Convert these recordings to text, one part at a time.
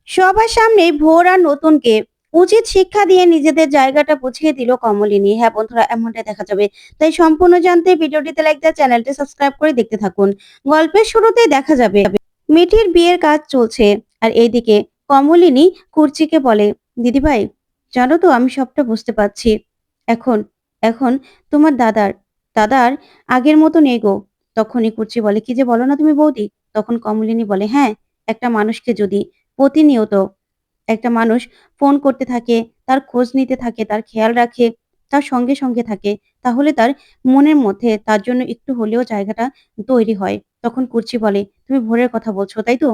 সবার সামনে ভোর আর নতুনকে উচিত শিক্ষা দিয়ে নিজেদের জায়গাটা বুঝিয়ে দিল কমলিনী। হ্যাঁ বন্ধুরা, এমনটাই দেখা যাবে। তাই সম্পূর্ণ জানতে ভিডিওটিতে লাইক দিয়ে চ্যানেলটি সাবস্ক্রাইব করে দেখতে থাকুন। গল্পের শুরুতেই দেখা যাবে মিঠির বিয়ের কাজ চলছে, আর এইদিকে কমলিনী কুর্চিকে বলে, দিদিভাই জানো তো আমি সবটা বুঝতে পারছি। এখন এখন তোমার দাদার দাদার আগের মতো নেই গো। তখনই কুর্চি বলে, কি যে বলো না তুমি বৌদি। তখন কমলিনী বলে, হ্যাঁ, একটা মানুষকে যদি প্রতিনিয়ত একটা মানুষ ফোন করতে থাকে, তার খোঁজ নিতে থাকে, তার খেয়াল রাখে, তার সঙ্গে থাকে, তাহলে তার মনের মধ্যে তার জন্য একটু হলেও জায়গাটা তৈরি হয়। তখন কুর্চি বলে, তুমি ভোরের কথা বলছো, তাই তো?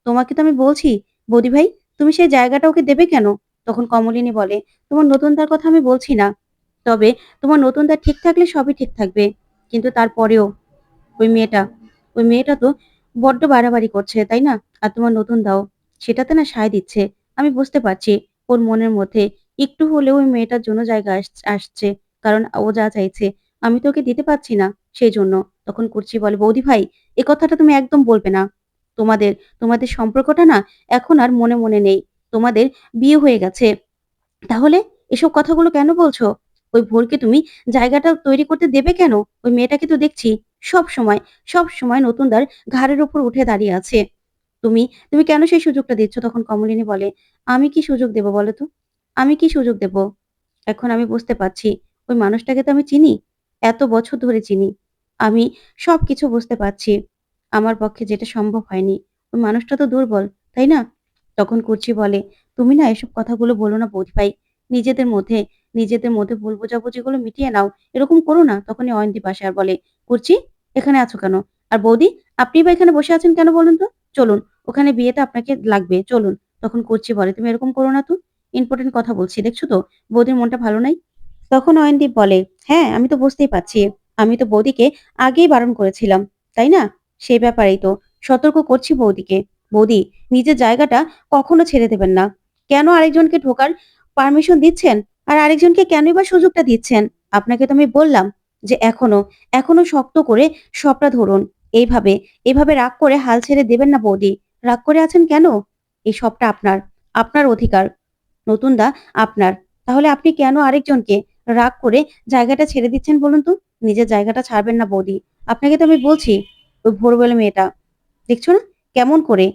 তোমাকে তো আমি বলছি, বৌদি ভাই, তুমি সেই জায়গাটা ওকে দেবে কেন? তখন কমলিনী বলে, তোমার নতুনটার কথা আমি বলছি না। তবে তোমার নতুনটা ঠিক থাকলে সবই ঠিক থাকবে। কিন্তু তারপরেও ওই মেয়েটা ওই মেয়েটা তো বড্ড বাড়াবাড়ি করছে, তাই না? আর তোমার নতুন দাও সেটাতে না সায় দিচ্ছে। আমি বুঝতে পারছি ওর মনের মধ্যে একটু হলেও ওই মেয়েটার জন্য জায়গা আসছে। কারণ ও যা চাইছে আমি তো ওকে দিতে পারছি না, সেই জন্য। তখন কুর্চি বলে, বৌদি ভাই, এ কথাটা তুমি একদম বলবে না। তোমাদের তোমাদের সম্পর্কটা না এখন আর মনে নেই। তোমাদের বিয়ে হয়ে গেছে। তাহলে এসব কথাগুলো কেন বলছো? ওই ভোরকে তুমি জায়গাটা তৈরি করতে দেবে কেন? ওই মেয়েটাকে তো দেখছি সব সময় সব সময় নতুনদার ঘাড়ের উপর উঠে দাঁড়িয়ে আছে। তুমি তুমি কেন সেই সুযোগটা দিচ্ছ? তখন কমলিনী বলে, আমি কি সুযোগ দেব বলো তো? আমি কি সুযোগ দেব? এখন আমি বুঝতে পারছি ওই মানুষটাকে তো আমি চিনি। এত বছর ধরে চিনি। আমি সবকিছু বুঝতে পারছি। আমার পক্ষে যেটা সম্ভব হয়নি। ওই মানুষটা তো দুর্বল, তাই না? তখন কুর্চি বলে, তুমি না এসব কথাগুলো বলো না বৌদি ভাই। নিজেদের মধ্যে নিজেদের মধ্যে ভুল বোঝাবুঝিগুলো মিটিয়ে নাও। এরকম করো না। তখনই অয়ন্তী পাশে আর বলে, কুর্চি এখানে আছো কেন? আর বৌদি, আপনি বা এখানে বসে আছেন কেন বলুন তো? চলুন, ওখানে বিয়েটা আপনাকে লাগবে, চলুন। তখন কুর্চি বলে, তুমি এরকম করো না তো। ইম্পর্টেন্ট কথা বলছি, দেখছো তো বৌদির মনটা ভালো নাই। তখন অয়নদীপ বলে, হ্যাঁ আমি তো বুঝতেই পারছি। আমি তো বৌদিকে আগেই বারণ করেছিলাম, তাই না? সেই ব্যাপারেই তো সতর্ক করছি বৌদিকে। বৌদি, নিজের জায়গাটা কখনো ছেড়ে দেবেন না। কেন আরেকজনকে ঢোকার পারমিশন দিচ্ছেন? আর আরেকজনকে কেনই বা সুযোগটা দিচ্ছেন? আপনাকে তো আমি বললাম যে এখনো শক্ত করে সবটা ধরুন। এইভাবে এভাবে রাগ করে হাল ছেড়ে দেবেন না বৌদি। রাগ করে আছেন কেন? এই সবটা আপনার, আপনার অধিকার। নতুন দা আপনার। তাহলে আপনি কেন আরেকজনকে রাগ করে জায়গাটা ছেড়ে দিচ্ছেন বলুন তো? নিজের জায়গাটা ছাড়বেন না বৌদি। আপনাকে তো আমি বলছি, ওই ভোরবেলা মেয়েটা দেখছো না কেমন করে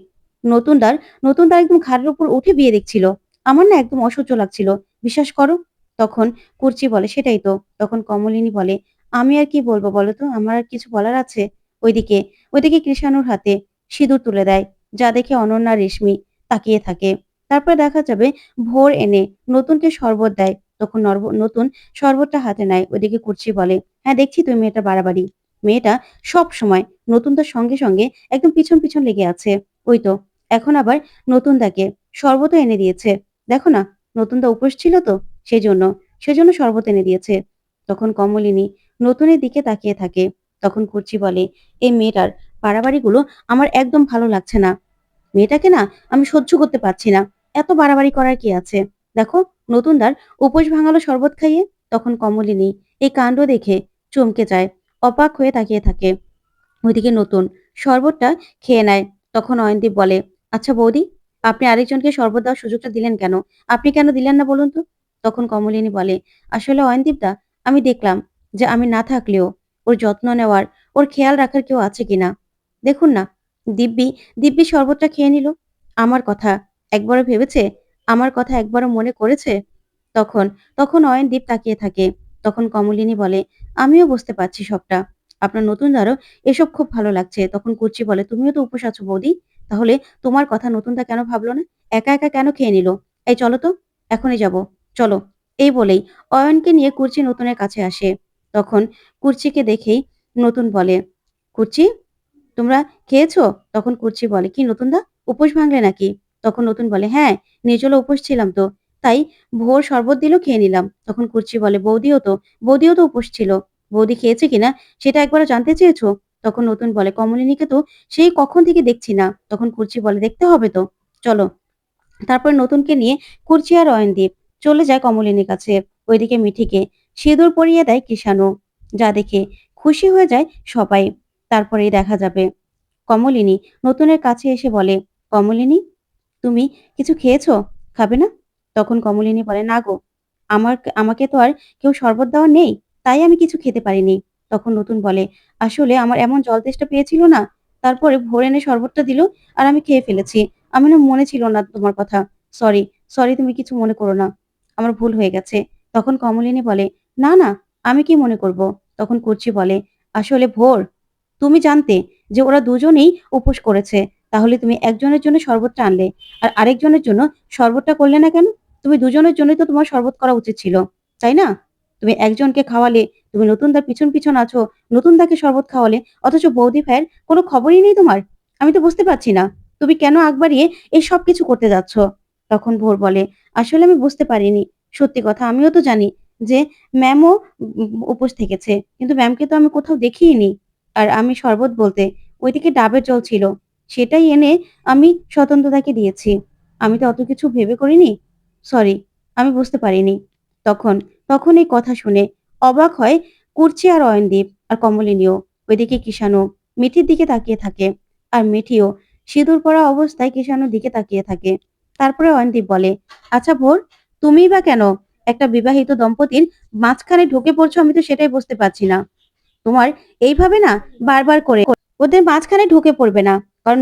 নতুনদার নতুনদার একদম ঘাড়ের উপর উঠে বিয়ে দেখছিল। আমার না একদম অসহ্য লাগছিল। বিশ্বাস করো। তখন কুর্চি বলে, সেটাই তো। তখন কমলিনী বলে, আমি আর কি বলবো বলো তো? আমার আর কিছু বলার আছে? ওইদিকে ওইদিকে কৃষাণুর হাতে সিঁদুর তুলে দেয়, যা দেখে অনন্যা রেশমি তাকিয়ে থাকে। তারপরে দেখা যাবে ভোর এনে নতুনকে শরবত দেয়। তখন নতুন শরবতটা হাতে নেয়। ওইদিকে কুর্চি বলে, হ্যাঁ দেখছি তুই মেয়েটা বাড়াবাড়ি। মেয়েটা সব সময় নতুন তার সঙ্গে একদম পিছন লেগে আছে। ওই তো এখন আবার নতুন তাকে শরবতও এনে দিয়েছে। দেখো না, নতুন দা উপোস ছিল তো, সেজন্য সেজন্য শরবত এনে দিয়েছে। তখন কমলিনী নতুনের দিকে তাকিয়ে থাকে। তখন কুর্চি বলে, এই মেয়েটার বাড়াবাড়িগুলো আমার একদম ভালো লাগছে না। মেয়েটাকে না আমি সহ্য করতে পারছি না। এত বাড়াবাড়ি করার কি আছে? দেখো, নতুনদার উপোস ভাঙালো শরবত খাইয়ে। তখন কমলিনী এই কাণ্ড দেখে চমকে যায়, অবাক হয়ে তাকিয়ে থাকে। ওইদিকে নতুন শরবতটা খেয়ে নেয়। তখন অয়নদীপ বলে, আচ্ছা বৌদি, আপনি আরেকজনকে শরবত দেওয়ার সুযোগটা দিলেন কেন? আপনি কেন দিলেন না বলুন তো? তখন কমলিনী বলে, আসলে অয়নদীপ দা, আমি দেখলাম যে আমি না থাকলেও ওর যত্ন নেওয়ার, ওর খেয়াল রাখার কেউ আছে কিনা। দেখুন না, দিব্যি দিব্যি শরবতটা খেয়ে নিল। আমার কথা একবারও ভেবেছে? আমার কথা একবারও মনে করেছে? তখন তখন অয়নদীপ তাকিয়ে থাকে। তখন কমলিনী বলে, আমিও বুঝতে পারছি সবটা। আপনার নতুন দ্বারও এসব খুব ভালো লাগছে। তখন কুর্চি বলে, তুমিও তো উপোস আছো বৌদি। তাহলে তোমার কথা নতুনদা কেন ভাবলো না? একা কেন খেয়ে নিল? এই চলো তো, এখনই যাব। চলো। এই বলেই অয়নকে নিয়ে কুর্চি নতুনের কাছে আসে। তখন কুর্চিকে দেখেই নতুন বলে, কুর্চি, তোমরা খেয়েছো? তখন কুর্চি বলে, কি নতুনদা, উপোস ভাঙলে নাকি? তখন নতুন বলে, হ্যাঁ, নির্জলা উপোস ছিলাম তো। তাই ভোর শরবত দিল, খেয়ে নিলাম। তখন কুর্চি বলে, বৌদিও তো উপোস ছিল। বৌদি খেয়েছে কিনা সেটা একবারও জানতে চেয়েছো? তখন নতুন বলে, কমলিনীকে তো সেই কখন থেকে দেখছি না। তখন কুর্চি বলে, দেখতে হবে তো, চলো। তারপর নতুনকে নিয়ে কুর্চি আর অয়নদীপ চলে যায় কমলিনীর কাছে। ওইদিকে মিঠিকে সিঁদুর পরিয়ে দেয় কৃষাণু, যা দেখে খুশি হয়ে যায় সবাই। তারপরেই দেখা যাবে কমলিনী নতুনের কাছে এসে বলে, কমলিনী, তুমি কিছু খেয়েছো? খাবে না?" তখন কমলিনী বলে, "না গো, আমাকে তো আর কেউ শরবত দেওয়া নেই। তাই আমি কিছু খেতে পারিনি।" তখন নতুন বলে, "আসলে আমার এমন জল তেষ্টা পেয়েছিল না, তারপরে ভোর এনে শরবতটা দিল আর আমি খেয়ে ফেলেছি। আমার না মনে ছিল না তোমার কথা। সরি, সরি তুমি কিছু মনে করো না। আমার ভুল হয়ে গেছে।" তখন কমলিনী বলে, "না, না, আমি কি মনে করব?" তখন কুর্চি বলে, "আসলে ভোর, তুমি জানতে যে ওরা দুজনেই উপোস করেছে। তাহলে তুমি একজনের জন্য শরবতটা আনলে। আর আরেকজনের জন্য শরবতটা করলে না কেন? তুমি দুজনের জন্যই তো তোমার শরবত করা উচিত ছিল। তাই না? তুমি একজনকে খাওয়ালে, তুমি নতুনদার পিছন আছো, নতুনদাকে শরবত খাওয়ালে, অথচ বৌদি ভাইয়ের কোনো খবরই নেই তোমার। আমি তো বুঝতে পারছি না, তুমি কেন আগ বাড়িয়ে এই সবকিছু করতে যাচ্ছ?" তখন ভোর বলে, "আসলে আমি বুঝতে পারিনি। সত্যি কথা আমিও তো জানি যে ম্যামও উপোস থেকেছে। কিন্তু ম্যামকে তো আমি কোথাও দেখিইনি। আর আমি শরবত বলতে ওইদিকে ডাবের জল ছিল। সেটাই এনে আমি স্বতন্ত্রতাকে দিয়েছি। আমি তো অত কিছু ভেবে করিনি। সরি, আমি বুঝতে পারিনি।" তখন, তখন এই কথা শুনে অবাক হয় কুর্চি আর অয়নদীপ আর কমলিনীও। ওইদিকে কিষাণও মিঠির দিকে তাকিয়ে থাকে। আর মিঠিও সিঁদুর পরা অবস্থায় কিষাণুর দিকে তাকিয়ে থাকে। তারপরে অয়নদীপ বলে, "আচ্ছা ভোর, তুমিই বা কেন একটা বিবাহিত দম্পতির মাঝখানে ঢুকে পড়ছো আমি তো সেটাই বুঝতে পারছি না। তোমার এইভাবে না বারবার করে ওদের মাঝখানে ঢুকে পড়বে না। কারণ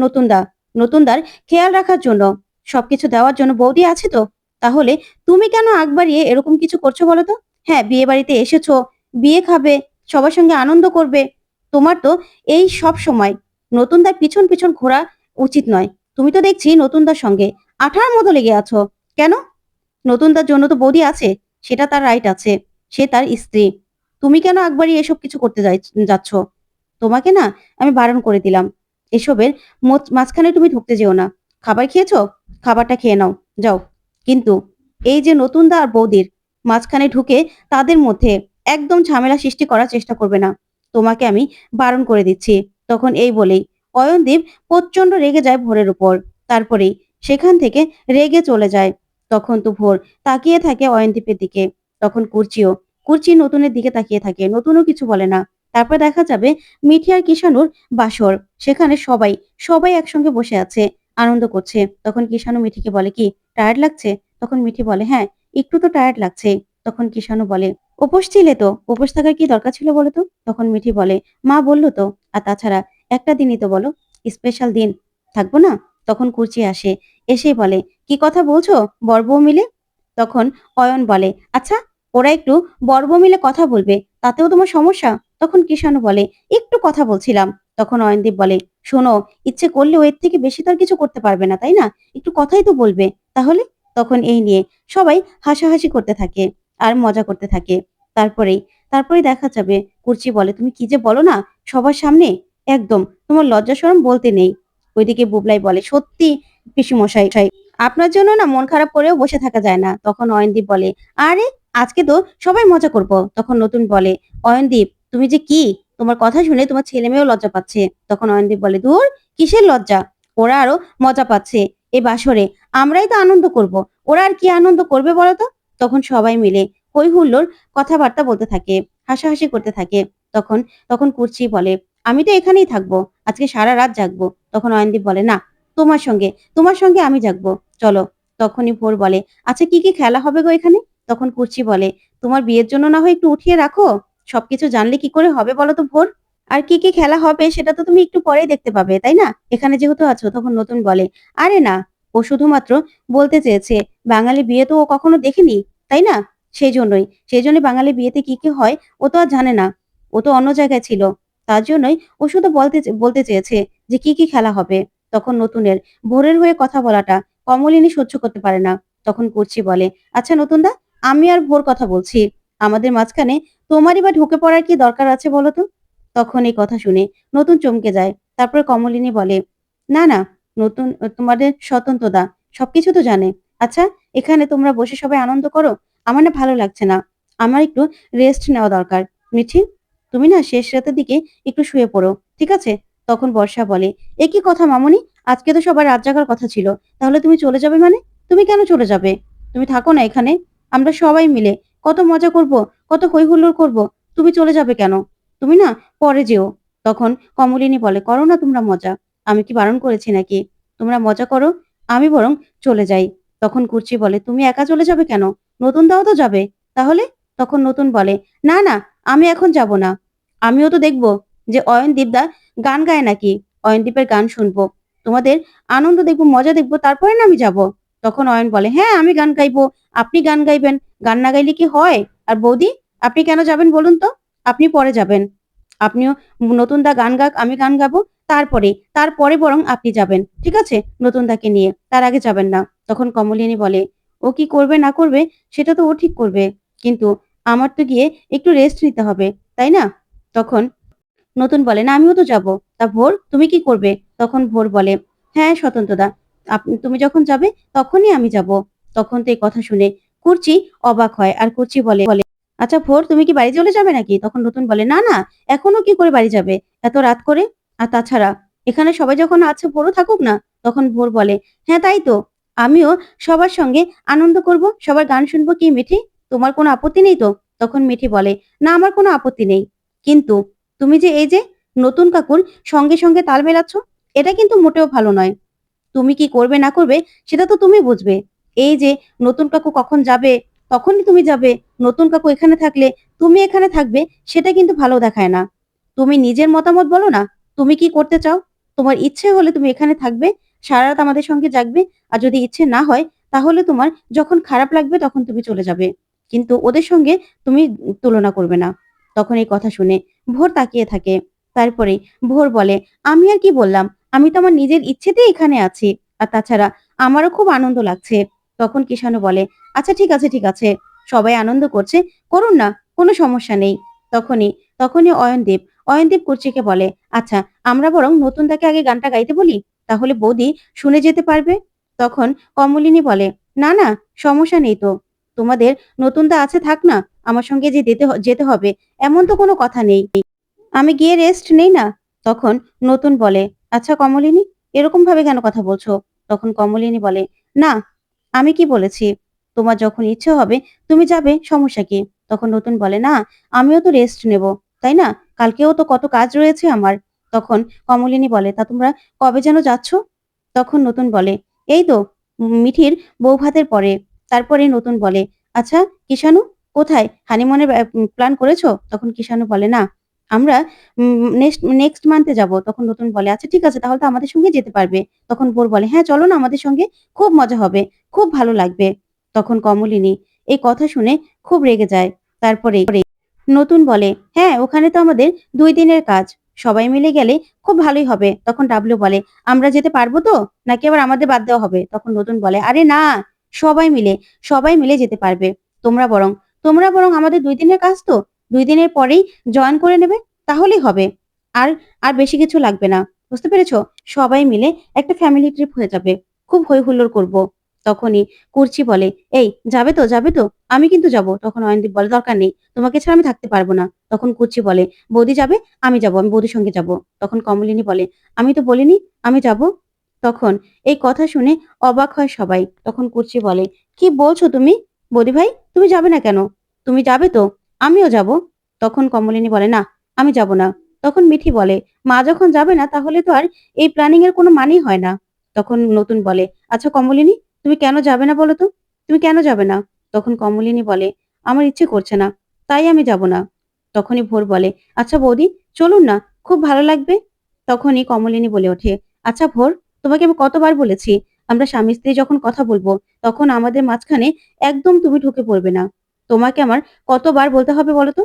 নতুনদার খেয়াল রাখার জন্য, সবকিছু দেওয়ার জন্য বৌদি আছে তো। তাহলে তুমি কেন আগ বাড়িয়ে এরকম কিছু করছো বলো তো? হ্যাঁ, বিয়ে বাড়িতে এসেছো, বিয়ে খাবে, সবার সঙ্গে আনন্দ করবে। তোমার তো এই সবসময় নতুনদার পিছন ঘোরা উচিত নয়। তুমি তো দেখছি নতুনদার সঙ্গে আঠার মতো লেগে আছো। কেন? নতুনদার জন্য তো বৌদি আছে। সেটা তার রাইট আছে। সে তার স্ত্রী। তুমি কেন আগ বাড়িয়ে এসব কিছু করতে যাচ্ছ? তোমাকে না আমি বারণ করে দিলাম। এসবের মাঝখানে তুমি ঢুকতে যেও না। খাবার খেয়েছো? খাবারটা খেয়ে নাও। যাও। কিন্তু এই যে নতুনদা আর বৌদির মাঝখানে ঢুকে তাদের মধ্যে একদম ঝামেলা সৃষ্টি করার চেষ্টা করবে না। তোমাকে আমি বারণ করে দিচ্ছি।" তখন এই বলেই অয়নদীপ প্রচন্ড রেগে যায় ভোরের উপর। তারপরেই সেখান থেকে রেগে চলে যায়। তখন তো ভোর তাকিয়ে থাকে অয়নদীপের দিকে। তখন কুর্চি নতুনের দিকে তাকিয়ে থাকে। নতুনও কিছু বলে না। তারপর দেখা যাবে মিঠি আর কিষাণুর বাসর। সেখানে সবাই একসঙ্গে বসে আছে, আনন্দ করছে। তখন কিষাণু মিঠিকে বলে, "কি টায়ার্ড লাগছে?" তখন মিঠি বলে, "হ্যাঁ, একটু তো টায়ার্ড লাগছে।" তখন কিষাণু বলে, "উপোস ছিলে তো? উপোস থাকার কি দরকার ছিল বলো তো?" তখন মিঠি বলে, "মা বলল তো। আর তাছাড়া একটা দিনই তো বলো, স্পেশাল দিন। থাকবো না?" তখন কুর্চি আসে। এসেই বলে, "কি কথা বলছো বর বউ মিলে?" তখন অয়ন বলে, "আচ্ছা, ওরা একটু বর বউ মিলে কথা বলবে, তাতেও তোমার সমস্যা?" তখন কিষাণু বলে, "একটু কথা বলছিলাম।" তখন অয়নদীপ বলে, "শোনো, ইচ্ছে করলেও এর থেকে বেশি তো আর কিছু করতে পারবে না, তাই না? একটু কথাই তো বলবে। তাহলে?" তখন এই নিয়ে সবাই হাসাহাসি করতে থাকে আর মজা করতে থাকে। তারপরেই তারপরেই দেখা যাবে কুর্চি বলে, "তুমি কি যে বলো না সবার সামনে? একদম তোমার লজ্জা শরম বলতে নেই।" ওইদিকে বুবলাই বলে, "সত্যি পিসেমশাই, আপনার জন্য না মন খারাপ করেও বসে থাকা যায় না।" তখন অয়নদীপ বলে, "আরে আজকে তো সবাই মজা করব।" তখন নতুন বলে, "অয়নদীপ, তুমি যে কি? তোমার কথা শুনে তোমার ছেলেমেয়েও লজ্জা পাচ্ছে।" তখন অয়নদীপ বলে, "ধুর, কিসের লজ্জা? ওরা আরো মজা পাচ্ছে এ বাসরে। আমরাই তো আনন্দ করব। ওরা আর কি আনন্দ করবে বলো তো?" তখন সবাই মিলে হৈ হুল্লোড় কথাবার্তা বলতে থাকে, হাসাহাসি করতে থাকে। তখন তখন কুর্চি বলে, "আমি তো এখানেই থাকবো। আজকে সারা রাত জাগবো।" তখন অয়নদীপ বলে, "না, তোমার সঙ্গে তোমার সঙ্গে আমি জাগবো। চলো।" তখনই ভোর বলে, "আচ্ছা কি খেলা হবে গো এখানে?" তখন কুর্চি বলে, "তোমার বিয়ের জন্য না হয় একটু উঠিয়ে রাখো। সবকিছু জানলে কি করে হবে বলো তো ভোর? আর কি খেলা হবে সেটা তো তুমি একটু পরেই দেখতে পাবে, তাই না? এখানে যেহেতু আছো।" তখন নতুন বলে, "আরে না, ও শুধুমাত্র বলতে চেয়েছে, বাঙালি বিয়ে তো ও কখনো দেখেনি, তাই না? সেজন্যই বাঙালি বিয়েতে কি হয় ও তো আর জানে না। ও তো অন্য জায়গায় ছিল। তার জন্যই ও শুধু বলতে চেয়েছে যে কি খেলা হবে।" তখন নতুনের ভোরের হয়ে কথা বলাটা কমলিনী সহ্য করতে পারে না। তখন কুর্চি বলে, "আচ্ছা নতুনদা, আমি আর ভোর কথা বলছি। আমাদের মাঝখানে তোমারই বা ঢুকে পড়ার কি দরকার আছে বলো তো?" তখন এই কথা শুনে নতুন চমকে যায়। তারপরে কমলিনী বলে, "না, না, নতুন তোমাদের স্বতন্ত্রদা সবকিছু তো জানে। আচ্ছা, এখানে তোমরা বসে সবাই আনন্দ করো। আমার না ভালো লাগছে না। আমার একটু রেস্ট নেওয়া দরকার। মিঠি, তুমি না শেষ রাতের দিকে একটু শুয়ে পড়ো। ঠিক আছে?" তখন বর্ষা বলে, "এ কি কথা মামুনি? আজকে তো সবার রাত জাগার কথা ছিল। তাহলে তুমি চলে যাবে মানে? তুমি কেন চলে যাবে? তুমি থাকো না এখানে। আমরা সবাই মিলে কত মজা করব, কত হৈ হুল্লোড় করব। তুমি চলে যাবে কেন? তুমি না পরে যেও।" তখন কমলিনী বলে, "করো না তোমরা মজা। আমি কি বারণ করেছি নাকি? তোমরা মজা করো। আমি বরং চলে যাই। তখন কুর্চি বলে, তুমি একা চলে যাবে কেন? নতুন দাও তো যাবে। তাহলে? তখন নতুন বলে, না না, আমি এখন যাব না। আমিও তো দেখব যে অয়নদীপদা গান গায় নাকি। অয়নদীপের গান শুনবো। তোমাদের আনন্দ দেখবো, মজা দেখবো, তারপরে না আমি যাব। তখন অয়ন বলে, হ্যাঁ আমি গান গাইবো, আপনি গান গাইবেন। গান না গাইলে কি হয়? আর বৌদি, আপনি কেন যাবেন বলুন তো? আপনি পরে যাবেন। আপনিও নতুন দা গান গাক, আমি গান গাবো, তারপরে বরং আপনি যাবেন। ঠিক আছে? নতুন দাকে নিয়ে। তার আগে যাবেন না। তখন কমলিনী বলে, ও কি করবে না করবে সেটা তো ও ঠিক করবে। কিন্তু আমার তো গিয়ে একটু রেস্ট নিতে হবে, তাই না? তখন নতুন বলে, না আমিও তো যাব। তা ভোর, তুমি কি করবে? তখন ভোর বলে, হ্যাঁ স্বতন্ত্রদা, তুমি যখন যাবে তখনই আমি যাব। তখন তো এই কথা শুনে কুর্চি অবাক হয়, আর কুর্চি বলে, আচ্ছা ভোর, তুমি কি বাড়ি চলে যাবে নাকি? তখন নতুন বলে, না না, এখনো কি করে বাড়ি যাবে এত রাত করে? আর তাছাড়া এখানে সবাই যখন আছে ভোরও থাকুক না। তখন ভোর বলে, হ্যাঁ তাই তো, আমিও সবার সঙ্গে আনন্দ করব, সবার গান শুনবো। কি মিঠি, তোমার কোনো আপত্তি নেই তো? তখন মিঠি বলে, না আমার কোনো আপত্তি নেই, কিন্তু তুমি যে এই যে নতুন কাকুর সঙ্গে তাল মেলাচ্ছ, এটা কিন্তু মোটেও ভালো নয়। তুমি কি করবে না করবে সেটা তো তুমি বুঝবে। এই যে নতুন কাকু কখন যাবে তখনই তুমি যাবে, নতুন কাকু এখানে থাকলে তুমি এখানে থাকবে, সেটা কিন্তু ভালো দেখায় না। তুমি নিজের মতামত বলো না, তুমি কি করতে চাও? তোমার ইচ্ছে হলে তুমি এখানে থাকবে, সারা রাত আমাদের সঙ্গে জাগবে। আর যদি ইচ্ছে না হয় তাহলে তোমার যখন খারাপ লাগবে তখন তুমি চলে যাবে। কিন্তু ওদের সঙ্গে তুমি তুলনা করবে না। তখন এই কথা শুনে ভোর তাকিয়ে থাকে। তারপরে ভোর বলে, আমি আর কি বললাম, আমি তো আমার নিজের ইচ্ছেতেই এখানে আছি। আর তাছাড়া আমারও খুব আনন্দ লাগছে। তখন কিষাণু বলে, আচ্ছা ঠিক আছে, সবাই আনন্দ করছে, করুন না, কোনো সমস্যা নেই। তখনই তখনই অয়নদীপ কুর্চিকে বলে, আচ্ছা আমরা বরং নতুন দাকে আগে গানটা গাইতে বলি, তাহলে বৌদি শুনে যেতে পারবে। তখন কমলিনী বলে, না না, সমস্যা নেই তো, তোমাদের নতুন দা আছে থাক না, আমার সঙ্গে যে যেতে হবে এমন তো কোনো কথা নেই, আমি গিয়ে রেস্ট নেই না। তখন নতুন বলে, আচ্ছা কমলিনী, এরকম ভাবে কেন কথা বলছো? তখন কমলিনী বলে, না, আমি কি বলেছি, তোমার যখন ইচ্ছে হবে তুমি যাবে, সমস্যা কি? তখন নতুন বলে, না আমিও তো রেস্ট নেব, তাই না? কালকেও তো কত কাজ রয়েছে আমার। তখন কমলিনী বলে, তা তোমরা কবে যেন যাচ্ছ? তখন নতুন বলে, এই তো মিঠির বউ ভাতের পরে। তারপরে নতুন বলে, আচ্ছা কিষাণু, কোথায় হানিমুনের প্ল্যান করেছো? তখন কিষাণু বলে, না, আমরা নেক্সট মান্থে যাব। তখন নতুন বলে, আচ্ছা ঠিক আছে, তাহলে তো আমাদের সঙ্গে যেতে পারবে। তখন ভোর বলে, হ্যাঁ চলো না আমাদের সঙ্গে, খুব মজা হবে, খুব ভালো লাগবে। তখন কমলিনী এই কথা শুনে খুব রেগে যায়। তারপরে নতুন বলে, হ্যাঁ ওখানে তো আমাদের 2 দিনের কাজ, সবাই মিলে গেলে খুব ভালোই হবে। তখন ডাবলু বলে, আমরা যেতে পারবো তো, নাকি আবার আমাদের বাদ দেওয়া হবে? তখন নতুন বলে, আরে না, সবাই মিলে সবাই মিলে যেতে পারবে। তোমরা বরং তোমরা বরং আমাদের 2 দিনের কাজ তো 2 দিনের পরেই জয়েন করে নেবে, তাহলেই হবে। আর আর বেশি কিছু লাগবে না, বুঝতে পেরেছো? সবাই মিলে একটা ফ্যামিলি ট্রিপ হয়ে যাবে, খুব হই হুল্লোড় করবো। তখনই কুর্চি বলে, এই যাবে তো, আমি কিন্তু যাব। তখন অয়নদীপ বলে, দরকার নেই, তোমাকে ছাড়া আমি থাকতে পারবো না। তখন কুর্চি বলে, বৌদি যাবে, আমি যাব, আমি বৌদির সঙ্গে যাব। তখন কমলিনী বলে, আমি তো বলিনি আমি যাব। তখন এই কথা শুনে অবাক হয় সবাই। তখন কুর্চি বলে, কি বলছো তুমি? বৌদি ভাই, তুমি যাবে না কেন? তুমি যাবে তো, আমিও যাব। তখন কমলিনী বলে, না আমি যাব না। তখন মিঠি বলে, মা যখন যাবে না তাহলে তো আর এই প্ল্যানিং এর কোনো মানেই হয় না। তখন নতুন বলে, আচ্ছা কমলিনী, তুমি কেন যাবে না বলো তো? তুমি কেন যাবে না? তখন কমলিনী বলে, আমার ইচ্ছে করছে না, তাই আমি যাব না। তখনই ভোর বলে, আচ্ছা বৌদি, চলুন না, খুব ভালো লাগবে। তখনই কমলিনী বলে ওঠে, আচ্ছা ভোর, তোমাকে আমি কতবার বলেছি, আমরা স্বামী স্ত্রী যখন কথা বলবো তখন আমাদের মাঝখানে একদম তুমি ঢুকে পড়বে না। তোমাকে আমার কতবার বলতে হবে বলো তো,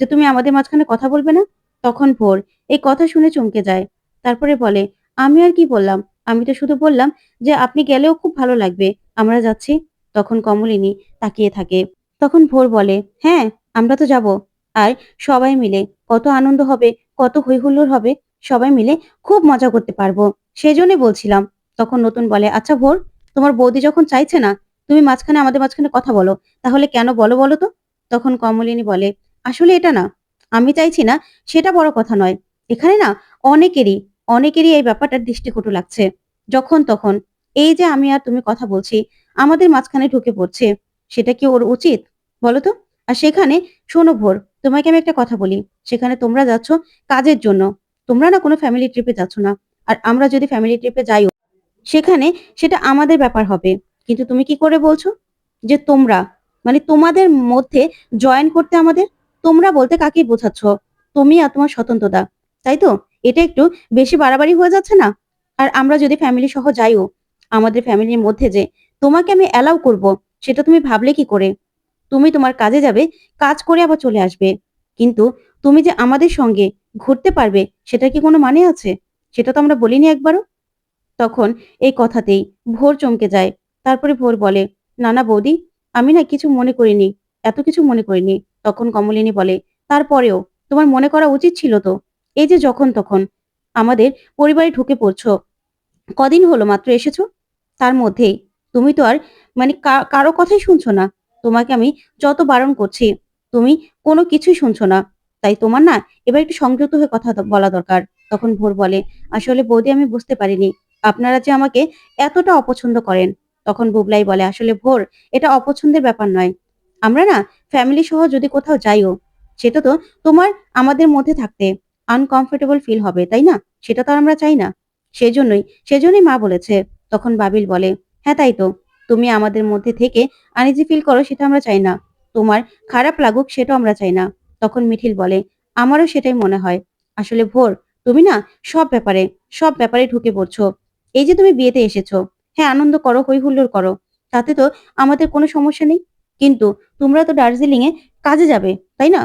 যে তুমি আমাদের মাঝখানে কথা বলবে না? তখন ভোর এই কথা শুনে চমকে যায়। তারপরে বলে, আমি আর কি বললাম, আমি তো শুধু বললাম যে আপনি গেলেও খুব ভালো লাগবে, আমরা যাচ্ছি। তখন কমলিনী তাকিয়ে থাকে। তখন ভোর বলে, হ্যাঁ আমরা তো যাব, আর সবাই মিলে কত আনন্দ হবে, কত হই হুল্লোড় হবে, সবাই মিলে খুব মজা করতে পারবো, সেজন্যই বলছিলাম। তখন নতুন বলে, আচ্ছা ভোর, তোমার বৌদি যখন চাইছে না তুমি আমাদের মাঝখানে কথা বলো, তাহলে কেন বলো বলো তো? তখন কমলিনী বলে, আসলে এটা না, আমি চাইছি না সেটা বড় কথা নয়, এখানে না অনেকেরই অনেকেরই এই ব্যাপারটার দৃষ্টিকটু লাগছে। যখন তখন এই যে আমি আর তুমি কথা বলছি, আমাদের মাঝখানে ঢুকে পড়ছে, সেটা কি ওর উচিত বলো তো? আর সেখানে শোনো ভোর, তোমাকে আমি একটা কথা বলি, সেখানে তোমরা যাচ্ছ কাজের জন্য, তোমরা না কোনো ফ্যামিলি ট্রিপে যাচ্ছ না। আর আমরা যদি ফ্যামিলি ট্রিপে যাইও, সেখানে সেটা আমাদের ব্যাপার হবে। কিন্তু তুমি কি করে বলছো যে তোমরা, মানে তোমাদের মধ্যে জয়েন করতে আমাদের? তোমরা বলতে কাকে বোঝাচ্ছ? তুমি আর তোমার স্বতন্ত্রতা, তাই তো? এটা একটু বেশি বাড়াবাড়ি হয়ে যাচ্ছে না? আর আমরা যদি ফ্যামিলি সহ যাইও, আমাদের ফ্যামিলির মধ্যে যে তোমাকে আমি অ্যালাউ করব, সেটা তুমি ভাবলে কি করে? তুমি তোমার কাজে যাবে, কাজ করে আবার চলে আসবে। কিন্তু তুমি যে আমাদের সঙ্গে ঘুরতে পারবে, সেটার কি কোনো মানে আছে? সেটা তো আমরা বলিনি একবারও। তখন এই কথাতেই ভোর চমকে যায়। তারপরে ভোর বলে, "না, না বৌদি, আমি না কিছু মনে করিনি। এত কিছু মনে করিনি।" তখন কমলিনী বলে, "তারপরেও তোমার মনে করা উচিত ছিল তো। এই যে যখন তখন আমাদের পরিবারে ঢুকে পড়ছো। কদিন হলো মাত্র এসেছো? তার মধ্যেই তুমি তো আর মানে কারো কথাই শুনছো না। তোমাকে আমি যত বারণ করছি, তুমি কোনো কিছুই শুনছো না। তাই তোমার না এবার একটু সংযত হয়ে কথা বলা দরকার।" তখন ভোর বলে, "আসলে বৌদি আমি বুঝতে পারিনি আপনারা যে আমাকে এতটা অপছন্দ করেন।" তখন বুবলাই বলে, "আসলে ভোর, এটা অপছন্দের ব্যাপার নয়। আমরা না ফ্যামিলি সহ যদি কোথাও যাইও, সেটা তো তোমার আমাদের মধ্যে থাকতে আনকমফোর্টেবল ফিল হবে, তাই না? সেটা তো আর আমরা চাই না। সেজন্যই মা বলেছে।" তখন বাবিল বলে, "হ্যাঁ, তাই তো। তুমি আমাদের মধ্যে থেকে আনইজি ফিল করো, সেটা আমরা চাই না। তোমার খারাপ লাগুক, সেটাও আমরা চাই না।" তখন মিঠিল বলে, "আমারও সেটাই মনে হয়। আসলে ভোর, তুমি না সব ব্যাপারে ঢুকে পড়ছো। এই যে তুমি বিয়েতে এসেছো, হ্যাঁ আনন্দ করো, হৈ হুল্লোড় করো। তাতে তো আমাদের কোনো সমস্যা নেই। কিন্তু তোমরা তো দার্জিলিং এ কাজে যাবে, তাই না?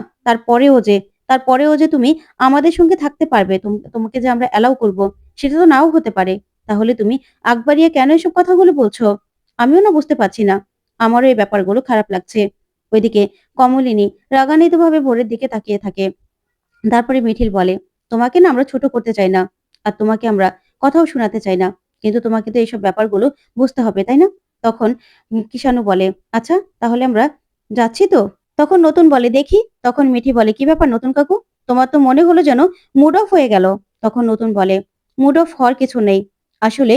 তারপরেও যে তুমি আমাদের সঙ্গে থাকতে পারবে, তোমাকে যে আমরা অ্যালাউ করব, সেটা তো নাও হতে পারে। তাহলে তুমি আগ বাড়িয়ে কেন এসব কথাগুলো বলছো? আমিও না বুঝতে পারছি না। আমারও এই ব্যাপারগুলো খারাপ লাগছে।" ওইদিকে কমলিনী রাগান্বিতভাবে ভোরের দিকে তাকিয়ে থাকে। তারপরে মিঠিল বলে, "তোমাকে না আমরা ছোট করতে চাই না। আর তোমাকে আমরা কথাও শোনাতে চাই না। কিন্তু তোমাকে তো এইসব ব্যাপারগুলো বুঝতে হবে, তাই না?" তখন কিষাণু বলে, "আচ্ছা, তাহলে আমরা যাচ্ছি তো?" তখন নতুন বলে, "দেখি।" তখন মিঠি বলে, "কি ব্যাপার নতুন কাকু? তোমার তো মনে হলো যেন মুড অফ হয়ে গেল।" তখন নতুন বলে, "মুড অফ হওয়ার কিছু নেই। আসলে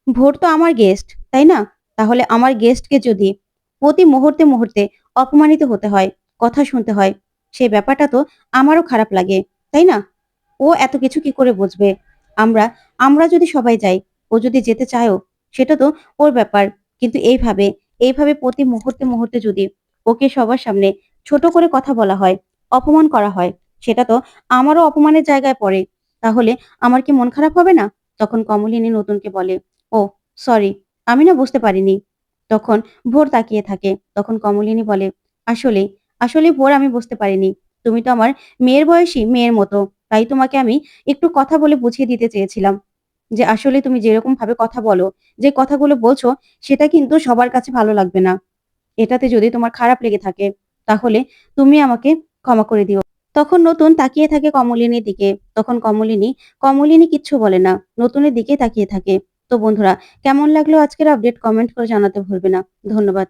ভোর তো আমার গেস্ট, তাই না? তাহলে আমার গেস্টকে যদি প্রতি মুহূর্তে অপমানিত হতে হয়, কথা শুনতে হয়, সেই ব্যাপারটা তো আমারও খারাপ লাগে, তাই না? ও এত কিছু কি করে বুঝবে? আমরা আমরা যদি সবাই যাই, ও যদি যেতে চায়ও, সেটা তো ওর ব্যাপার। কিন্তু এইভাবে প্রতি মুহূর্তে যদি ওকে সবার সামনে ছোট করে কথা বলা হয়, অপমান করা হয়, সেটা তো আমারও অপমানের জায়গায় পড়ে। তাহলে আমার কি মন খারাপ হবে না?" তখন কমলিনী নতুনকে বলে, "ও সরি, আমি না বুঝতে পারিনি।" তখন ভোর তাকিয়ে থাকে। তখন কমলিনী বলে, "আসলেই, আসলেই ভোর আমি বুঝতে পারিনি। তুমি তো আমার মেয়ের বয়সী, মেয়ের মতো। তাই তোমাকে আমি একটু কথা বলে বুঝিয়ে দিতে চেয়েছিলাম যে আসলে তুমি যেরকম ভাবে কথা বলো, যে কথাগুলো বলছো, সেটা কিন্তু সবার কাছে ভালো লাগবে না। এটাতে যদি তোমার খারাপ লেগে থাকে, তাহলে তুমি আমাকে ক্ষমা করে দিও।" তখন নতুন তাকিয়ে থাকে কমলিনীর দিকে। তখন কমলিনী কিচ্ছু বলে না। নতুনের দিকেই তাকিয়ে থাকে। তো বন্ধুরা, কেমন লাগলো আজকের আপডেট? কমেন্ট করে জানাতে ভুলবে না। ধন্যবাদ।